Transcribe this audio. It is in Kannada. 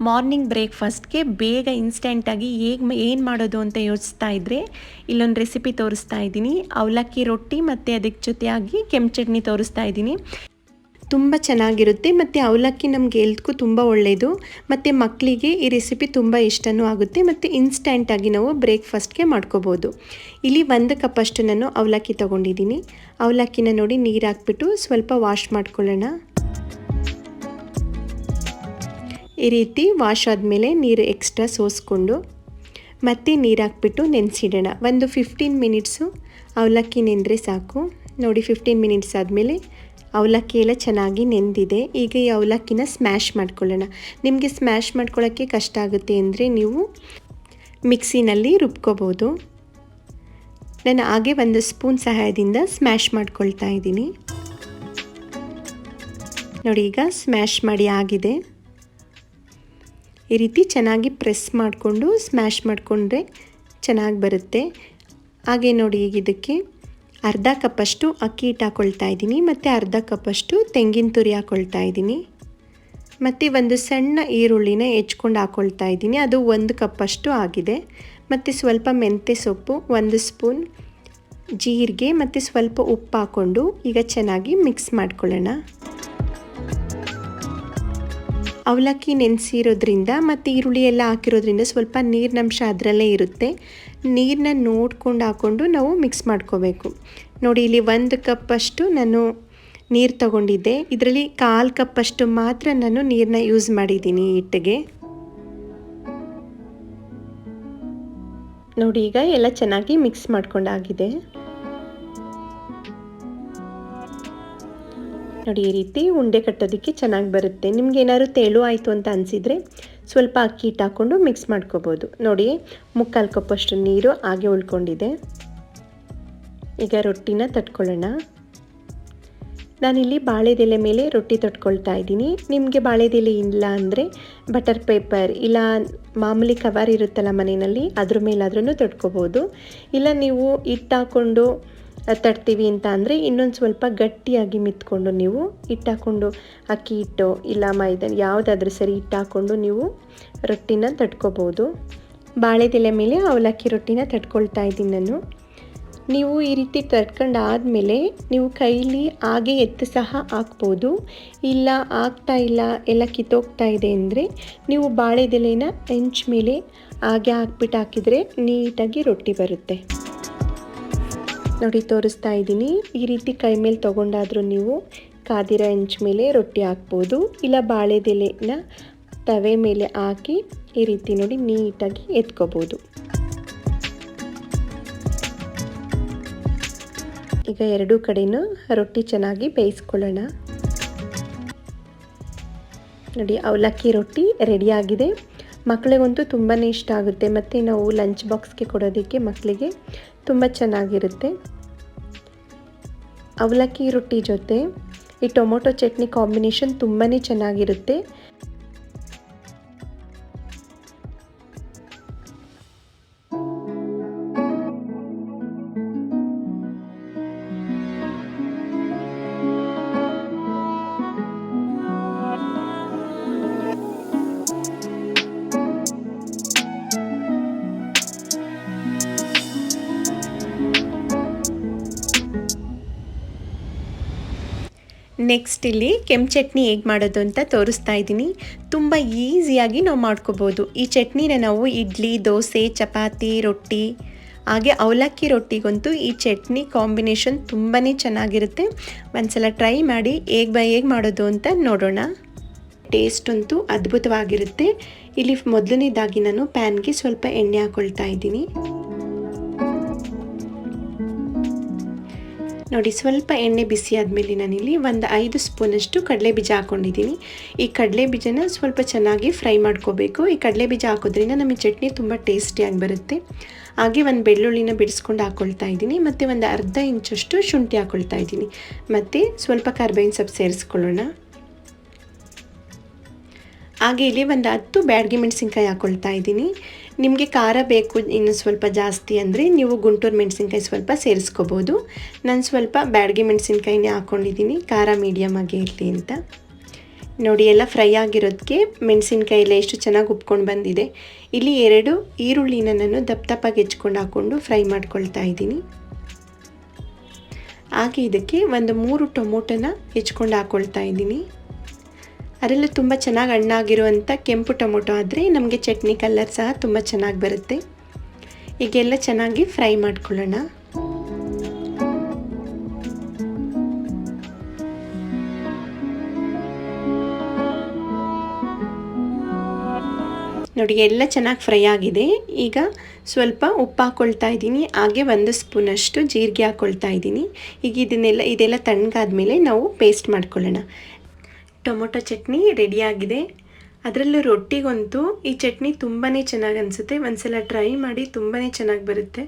ಮಾರ್ನಿಂಗ್ ಬ್ರೇಕ್ಫಾಸ್ಟ್ಗೆ ಬೇಗ ಇನ್ಸ್ಟೆಂಟಾಗಿ ಏನು ಮಾಡೋದು ಅಂತ ಯೋಚಿಸ್ತಾ ಇದ್ದರೆ ಇಲ್ಲೊಂದು ರೆಸಿಪಿ ತೋರಿಸ್ತಾ ಇದ್ದೀನಿ. ಅವಲಕ್ಕಿ ರೊಟ್ಟಿ ಮತ್ತು ಅದಕ್ಕೆ ಜೊತೆಯಾಗಿ ಕೆಂಪು ಚಟ್ನಿ ತೋರಿಸ್ತಾ ಇದ್ದೀನಿ. ತುಂಬ ಚೆನ್ನಾಗಿರುತ್ತೆ ಮತ್ತು ಅವಲಕ್ಕಿ ನಮಗೆ ಹೆಲ್ತ್ಗೂ ತುಂಬ ಒಳ್ಳೆಯದು ಮತ್ತು ಮಕ್ಕಳಿಗೆ ಈ ರೆಸಿಪಿ ತುಂಬ ಇಷ್ಟವೂ ಆಗುತ್ತೆ ಮತ್ತು ಇನ್ಸ್ಟೆಂಟಾಗಿ ನಾವು ಬ್ರೇಕ್ಫಾಸ್ಟ್ಗೆ ಮಾಡ್ಕೋಬೋದು. ಇಲ್ಲಿ 1 ಕಪ್ಪಷ್ಟು ನಾನು ಅವಲಕ್ಕಿ ತೊಗೊಂಡಿದ್ದೀನಿ. ಅವಲಕ್ಕಿನ ನೋಡಿ ನೀರು ಹಾಕ್ಬಿಟ್ಟು ಸ್ವಲ್ಪ ವಾಶ್ ಮಾಡ್ಕೊಳ್ಳೋಣ. ಈ ರೀತಿ ವಾಶ್ ಆದಮೇಲೆ ನೀರು ಎಕ್ಸ್ಟ್ರಾ ಸೋಸ್ಕೊಂಡು ಮತ್ತೆ ನೀರು ಹಾಕ್ಬಿಟ್ಟು ನೆನೆಸಿಡೋಣ. ಒಂದು 15 ಮಿನಿಟ್ಸು ಅವಲಕ್ಕಿ ನೆಂದರೆ ಸಾಕು. ನೋಡಿ 15 ಮಿನಿಟ್ಸ್ ಆದಮೇಲೆ ಅವಲಕ್ಕಿ ಎಲ್ಲ ಚೆನ್ನಾಗಿ ನೆಂದಿದೆ. ಈಗ ಈ ಅವಲಕ್ಕಿನ ಸ್ಮ್ಯಾಶ್ ಮಾಡ್ಕೊಳ್ಳೋಣ. ನಿಮಗೆ ಸ್ಮ್ಯಾಶ್ ಮಾಡ್ಕೊಳ್ಳೋಕ್ಕೆ ಕಷ್ಟ ಆಗುತ್ತೆ ಅಂದರೆ ನೀವು ಮಿಕ್ಸಿನಲ್ಲಿ ರುಬ್ಕೋಬೋದು. ನಾನು ಹಾಗೆ 1 ಸ್ಪೂನ್ ಸಹಾಯದಿಂದ ಸ್ಮ್ಯಾಶ್ ಮಾಡ್ಕೊಳ್ತಾ ಇದ್ದೀನಿ. ನೋಡಿ ಈಗ ಸ್ಮ್ಯಾಶ್ ಮಾಡಿ ಆಗಿದೆ. ಈ ರೀತಿ ಚೆನ್ನಾಗಿ ಪ್ರೆಸ್ ಮಾಡಿಕೊಂಡು ಸ್ಮ್ಯಾಶ್ ಮಾಡಿಕೊಂಡ್ರೆ ಚೆನ್ನಾಗಿ ಬರುತ್ತೆ. ಹಾಗೆ ನೋಡಿ ಈಗ ಇದಕ್ಕೆ ಅರ್ಧ ಕಪ್ಪಷ್ಟು ಅಕ್ಕಿ ಹಿಟ್ಟು ಹಾಕ್ಕೊಳ್ತಾ ಇದ್ದೀನಿ ಮತ್ತು ಅರ್ಧ ಕಪ್ಪಷ್ಟು ತೆಂಗಿನ ತುರಿ ಹಾಕ್ಕೊಳ್ತಾ ಇದ್ದೀನಿ ಮತ್ತು 1 ಸಣ್ಣ ಈರುಳ್ಳಿನ ಹೆಚ್ಕೊಂಡು ಹಾಕ್ಕೊಳ್ತಾ ಇದ್ದೀನಿ. ಅದು 1 ಕಪ್ಪಷ್ಟು ಆಗಿದೆ. ಮತ್ತು ಸ್ವಲ್ಪ ಮೆಂತ್ಯ ಸೊಪ್ಪು, 1 ಸ್ಪೂನ್ ಜೀರಿಗೆ ಮತ್ತು ಸ್ವಲ್ಪ ಉಪ್ಪು ಹಾಕ್ಕೊಂಡು ಈಗ ಚೆನ್ನಾಗಿ ಮಿಕ್ಸ್ ಮಾಡ್ಕೊಳ್ಳೋಣ. ಅವಲಕ್ಕಿ ನೆನೆಸಿರೋದ್ರಿಂದ ಮತ್ತು ಈರುಳ್ಳಿ ಎಲ್ಲ ಹಾಕಿರೋದ್ರಿಂದ ಸ್ವಲ್ಪ ನೀರಿನಂಶ ಅದರಲ್ಲೇ ಇರುತ್ತೆ. ನೀರನ್ನ ನೋಡ್ಕೊಂಡು ಹಾಕ್ಕೊಂಡು ನಾವು ಮಿಕ್ಸ್ ಮಾಡ್ಕೋಬೇಕು. ನೋಡಿ ಇಲ್ಲಿ 1 ಕಪ್ಪಷ್ಟು ನಾನು ನೀರು ತಗೊಂಡಿದ್ದೆ. ಇದರಲ್ಲಿ 1/4 ಕಪ್ಪಷ್ಟು ಮಾತ್ರ ನಾನು ನೀರನ್ನ ಯೂಸ್ ಮಾಡಿದ್ದೀನಿ ಹಿಟ್ಟಿಗೆ. ನೋಡಿ ಈಗ ಎಲ್ಲ ಚೆನ್ನಾಗಿ ಮಿಕ್ಸ್ ಮಾಡ್ಕೊಂಡಾಗಿದೆ. ನೋಡಿ ಈ ರೀತಿ ಉಂಡೆ ಕಟ್ಟೋದಕ್ಕೆ ಚೆನ್ನಾಗಿ ಬರುತ್ತೆ. ನಿಮ್ಗೆ ಏನಾದ್ರು ತೆಳು ಆಯಿತು ಅಂತ ಅನಿಸಿದರೆ ಸ್ವಲ್ಪ ಅಕ್ಕಿ ಹಿಟ್ಟು ಹಾಕ್ಕೊಂಡು ಮಿಕ್ಸ್ ಮಾಡ್ಕೋಬೋದು. ನೋಡಿ 3/4 ಕಪ್ಪಷ್ಟು ನೀರು ಹಾಗೆ ಉಳ್ಕೊಂಡಿದೆ. ಈಗ ರೊಟ್ಟಿನ ತಟ್ಕೊಳ್ಳೋಣ. ನಾನಿಲ್ಲಿ ಬಾಳೆದೆಲೆ ಮೇಲೆ ರೊಟ್ಟಿ ತಟ್ಕೊಳ್ತಾ ಇದ್ದೀನಿ. ನಿಮಗೆ ಬಾಳೆದೆಲೆ ಇಲ್ಲ ಅಂದರೆ ಬಟರ್ ಪೇಪರ್ ಇಲ್ಲ ಮಾಮೂಲಿ ಕವರ್ ಇರುತ್ತಲ್ಲ ಮನೆಯಲ್ಲಿ, ಅದ್ರ ಮೇಲಾದ್ರೂ ತಟ್ಕೋಬೋದು. ಇಲ್ಲ ನೀವು ಹಿಟ್ಟು ಹಾಕ್ಕೊಂಡು ತಟ್ತೀವಿ ಅಂತ ಅಂದರೆ ಇನ್ನೊಂದು ಸ್ವಲ್ಪ ಗಟ್ಟಿಯಾಗಿ ಮಿತ್ಕೊಂಡು ನೀವು ಹಿಟ್ಟು ಹಾಕ್ಕೊಂಡು ಅಕ್ಕಿ ಹಿಟ್ಟು ಇಲ್ಲ ಮೈದಾ ಯಾವುದಾದ್ರೂ ಸರಿ ಹಿಟ್ಟು ಹಾಕ್ಕೊಂಡು ನೀವು ರೊಟ್ಟಿನ ತಟ್ಕೋಬೋದು. ಬಾಳೆದೆಲೆ ಮೇಲೆ ಅವಲಕ್ಕಿ ರೊಟ್ಟಿನ ತಟ್ಕೊಳ್ತಾ ಇದ್ದೀನಿ ನಾನು. ನೀವು ಈ ರೀತಿ ತಟ್ಕೊಂಡು ಆದಮೇಲೆ ನೀವು ಕೈಲಿ ಹಾಗೆ ಎತ್ತು ಸಹ ಹಾಕ್ಬೋದು. ಇಲ್ಲ ಆಗ್ತಾ ಇಲ್ಲ ಎಲ್ಲ ಕಿತ್ತೋಗ್ತಾ ಇದೆ ಅಂದರೆ ನೀವು ಬಾಳೆದೆಲೆನ ಹೆಂಚು ಮೇಲೆ ಹಾಗೆ ಹಾಕಿದರೆ ನೀಟಾಗಿ ರೊಟ್ಟಿ ಬರುತ್ತೆ. ನೋಡಿ ತೋರಿಸ್ತಾ ಇದ್ದೀನಿ. ಈ ರೀತಿ ಕೈ ಮೇಲೆ ತೊಗೊಂಡಾದರೂ ನೀವು ಕಾದಿರೋ ಹೆಂಚು ಮೇಲೆ ರೊಟ್ಟಿ ಹಾಕ್ಬೋದು. ಇಲ್ಲ ಬಾಳೆದೆಲೆನ ತವೆ ಮೇಲೆ ಹಾಕಿ ಈ ರೀತಿ ನೋಡಿ ನೀಟಾಗಿ ಎತ್ಕೋಬೋದು. ಈಗ 2 ಕಡೆನೂ ರೊಟ್ಟಿ ಚೆನ್ನಾಗಿ ಬೇಯಿಸ್ಕೊಳ್ಳೋಣ. ನೋಡಿ ಅವಲಕ್ಕಿ ರೊಟ್ಟಿ ರೆಡಿಯಾಗಿದೆ. ಮಕ್ಕಳಿಗಂತೂ ತುಂಬಾ ಇಷ್ಟ ಆಗುತ್ತೆ ಮತ್ತು ನಾವು ಲಂಚ್ ಬಾಕ್ಸ್ಗೆ ಕೊಡೋದಕ್ಕೆ ಮಕ್ಕಳಿಗೆ ತುಂಬ ಚೆನ್ನಾಗಿರುತ್ತೆ. ಅವಲಕ್ಕಿ ರೊಟ್ಟಿ ಜೊತೆ ಈ ಟೊಮೊಟೊ ಚಟ್ನಿ ಕಾಂಬಿನೇಷನ್ ತುಂಬಾ ಚೆನ್ನಾಗಿರುತ್ತೆ. ನೆಕ್ಸ್ಟ್ ಇಲ್ಲಿ ಕೆಂಪು ಚಟ್ನಿ ಹೇಗೆ ಮಾಡೋದು ಅಂತ ತೋರಿಸ್ತಾ ಇದ್ದೀನಿ. ತುಂಬ ಈಸಿಯಾಗಿ ನಾವು ಮಾಡ್ಕೋಬೋದು. ಈ ಚಟ್ನಿನ ನಾವು ಇಡ್ಲಿ, ದೋಸೆ, ಚಪಾತಿ, ರೊಟ್ಟಿ ಹಾಗೆ ಅವಲಕ್ಕಿ ರೊಟ್ಟಿಗಂತೂ ಈ ಚಟ್ನಿ ಕಾಂಬಿನೇಷನ್ ತುಂಬಾ ಚೆನ್ನಾಗಿರುತ್ತೆ. ಒಂದ್ಸಲ ಟ್ರೈ ಮಾಡಿ ಹೇಗೆ ಮಾಡೋದು ಅಂತ ನೋಡೋಣ. ಟೇಸ್ಟ್ ಅಂತೂ ಅದ್ಭುತವಾಗಿರುತ್ತೆ. ಇಲ್ಲಿ ಮೊದಲನೇದಾಗಿ ನಾನು ಪ್ಯಾನ್ಗೆ ಸ್ವಲ್ಪ ಎಣ್ಣೆ ಹಾಕ್ಕೊಳ್ತಾ ಇದ್ದೀನಿ. ನೋಡಿ ಸ್ವಲ್ಪ ಎಣ್ಣೆ ಬಿಸಿ ಆದಮೇಲೆ ನಾನಿಲ್ಲಿ ಒಂದು 5 ಸ್ಪೂನಷ್ಟು ಕಡಲೆಬೀಜ ಹಾಕ್ಕೊಂಡಿದ್ದೀನಿ. ಈ ಕಡಲೆಬೀಜನ ಸ್ವಲ್ಪ ಚೆನ್ನಾಗಿ ಫ್ರೈ ಮಾಡ್ಕೋಬೇಕು. ಈ ಕಡಲೆಬೀಜ ಹಾಕೋದ್ರಿಂದ ನಮಗೆ ಚಟ್ನಿ ತುಂಬ ಟೇಸ್ಟಿಯಾಗಿ ಬರುತ್ತೆ. ಹಾಗೆ ಒಂದು ಬೆಳ್ಳುಳ್ಳಿನ ಬಿಡಿಸ್ಕೊಂಡು ಹಾಕ್ಕೊಳ್ತಾ ಇದ್ದೀನಿ ಮತ್ತು ಒಂದು ಅರ್ಧ ಇಂಚಷ್ಟು ಶುಂಠಿ ಹಾಕ್ಕೊಳ್ತಾ ಇದ್ದೀನಿ ಮತ್ತು ಸ್ವಲ್ಪ ಕರ್ಬೇವಿನ ಸೊಪ್ಪು ಸೇರಿಸ್ಕೊಳ್ಳೋಣ. ಹಾಗೆ ಇಲ್ಲಿ ಒಂದು 10 ಬ್ಯಾಡಗಿ ಮೆಣಸಿನ್ಕಾಯಿ ಹಾಕ್ಕೊಳ್ತಾ ಇದ್ದೀನಿ. ನಿಮಗೆ ಖಾರ ಬೇಕು ಇನ್ನು ಸ್ವಲ್ಪ ಜಾಸ್ತಿ ಅಂದರೆ ನೀವು ಗುಂಟೂರು ಮೆಣಸಿನ್ಕಾಯಿ ಸ್ವಲ್ಪ ಸೇರಿಸ್ಕೋಬೋದು. ನಾನು ಸ್ವಲ್ಪ ಬ್ಯಾಡಗಿ ಮೆಣಸಿನ್ಕಾಯಿನೇ ಹಾಕ್ಕೊಂಡಿದ್ದೀನಿ, ಖಾರ ಮೀಡಿಯಮ್ ಆಗಿ ಇರಲಿ ಅಂತ. ನೋಡಿ ಎಲ್ಲ ಫ್ರೈ ಆಗಿರೋದಕ್ಕೆ ಮೆಣಸಿನ್ಕಾಯಿ ಎಲ್ಲ ಎಷ್ಟು ಚೆನ್ನಾಗಿ ಉಪ್ಕೊಂಡು ಬಂದಿದೆ. ಇಲ್ಲಿ 2 ಈರುಳ್ಳಿನ ನಾನು ದಪ್ಪ ದಪ್ಪಾಗಿ ಹೆಚ್ಕೊಂಡು ಹಾಕ್ಕೊಂಡು ಫ್ರೈ ಮಾಡ್ಕೊಳ್ತಾ ಇದ್ದೀನಿ. ಹಾಗೆ ಇದಕ್ಕೆ ಒಂದು 3 ಟೊಮೊಟೊನ ಹೆಚ್ಕೊಂಡು ಹಾಕ್ಕೊಳ್ತಾ ಇದ್ದೀನಿ. ಅದರಲ್ಲೂ ತುಂಬ ಚೆನ್ನಾಗಿ ಹಣ್ಣಾಗಿರುವಂಥ ಕೆಂಪು ಟೊಮೊಟೊ ಆದರೆ ನಮಗೆ ಚಟ್ನಿ ಕಲರ್ ಸಹ ತುಂಬ ಚೆನ್ನಾಗಿ ಬರುತ್ತೆ. ಈಗೆಲ್ಲ ಚೆನ್ನಾಗಿ ಫ್ರೈ ಮಾಡ್ಕೊಳ್ಳೋಣ. ನೋಡಿ ಎಲ್ಲ ಚೆನ್ನಾಗಿ ಫ್ರೈ ಆಗಿದೆ. ಈಗ ಸ್ವಲ್ಪ ಉಪ್ಪು ಹಾಕ್ಕೊಳ್ತಾ ಇದ್ದೀನಿ. ಹಾಗೆ 1 ಸ್ಪೂನಷ್ಟು ಜೀರಿಗೆ ಹಾಕ್ಕೊಳ್ತಾ ಇದ್ದೀನಿ. ಈಗ ಇದೆಲ್ಲ ತಣ್ಣಗಾದ್ಮೇಲೆ ನಾವು ಪೇಸ್ಟ್ ಮಾಡ್ಕೊಳ್ಳೋಣ. ಟೊಮೊಟೊ ಚಟ್ನಿ ರೆಡಿಯಾಗಿದೆ. ಅದರಲ್ಲೂ ರೊಟ್ಟಿಗಂತೂ ಈ ಚಟ್ನಿ ತುಂಬಾ ಚೆನ್ನಾಗಿ ಅನಿಸುತ್ತೆ. ಒಂದ್ಸಲ ಟ್ರೈ ಮಾಡಿ, ತುಂಬಾ ಚೆನ್ನಾಗಿ ಬರುತ್ತೆ.